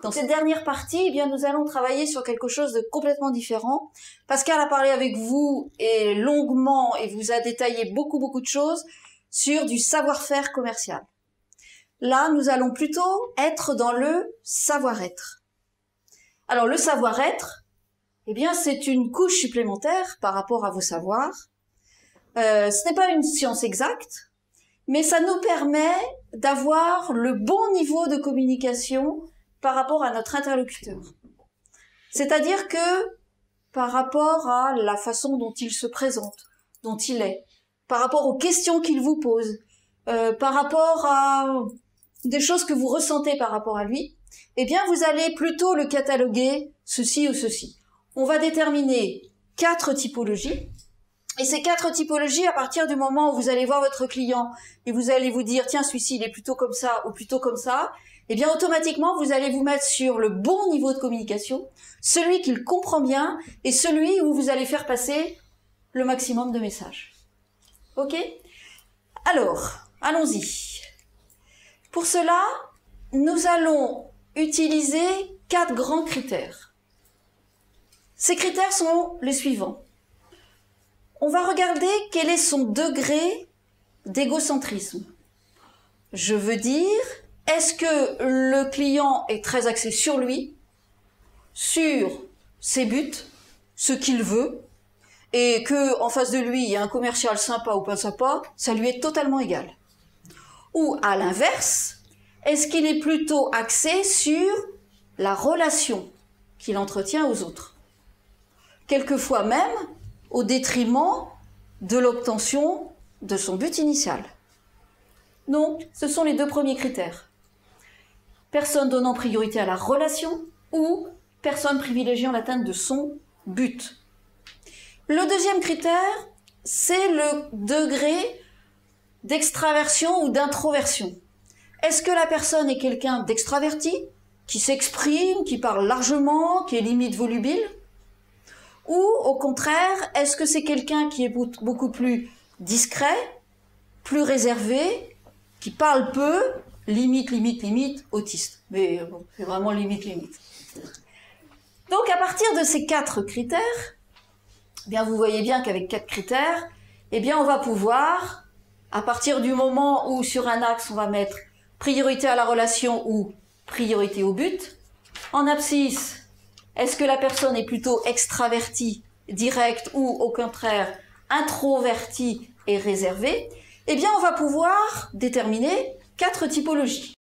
Dans cette dernière partie, eh bien, nous allons travailler sur quelque chose de complètement différent. Pascal a parlé avec vous et longuement et vous a détaillé beaucoup de choses sur du savoir-faire commercial. Là, nous allons plutôt être dans le savoir-être. Alors, le savoir-être, eh bien, c'est une couche supplémentaire par rapport à vos savoirs. Ce n'est pas une science exacte, mais ça nous permet d'avoir le bon niveau de communication par rapport à notre interlocuteur. C'est-à-dire que par rapport à la façon dont il se présente, dont il est, par rapport aux questions qu'il vous pose, par rapport à des choses que vous ressentez par rapport à lui, eh bien vous allez plutôt le cataloguer ceci ou ceci. On va déterminer 4 typologies. Et ces 4 typologies, à partir du moment où vous allez voir votre client et vous allez vous dire, tiens, celui-ci, il est plutôt comme ça ou plutôt comme ça, eh bien, automatiquement, vous allez vous mettre sur le bon niveau de communication, celui qu'il comprend bien et celui où vous allez faire passer le maximum de messages. Ok? Alors, allons-y. Pour cela, nous allons utiliser 4 grands critères. Ces critères sont les suivants. On va regarder quel est son degré d'égocentrisme. Je veux dire, est-ce que le client est très axé sur lui, sur ses buts, ce qu'il veut, et que en face de lui, il y a un commercial sympa ou pas sympa, ça lui est totalement égal. Ou à l'inverse, est-ce qu'il est plutôt axé sur la relation qu'il entretient aux autres? Quelquefois même, au détriment de l'obtention de son but initial. Donc, ce sont les 2 premiers critères. Personne donnant priorité à la relation ou personne privilégiant l'atteinte de son but. Le deuxième critère, c'est le degré d'extraversion ou d'introversion. Est-ce que la personne est quelqu'un d'extraverti, qui s'exprime, qui parle largement, qui est limite volubile? Ou, au contraire, est-ce que c'est quelqu'un qui est beaucoup plus discret, plus réservé, qui parle peu, limite, autiste. Mais bon, c'est vraiment limite. Donc, à partir de ces 4 critères, eh bien, vous voyez bien qu'avec 4 critères, eh bien, on va pouvoir, à partir du moment où sur un axe, on va mettre priorité à la relation ou priorité au but, en abscisse, est-ce que la personne est plutôt extravertie, directe ou au contraire introvertie et réservée? Eh bien, on va pouvoir déterminer 4 typologies.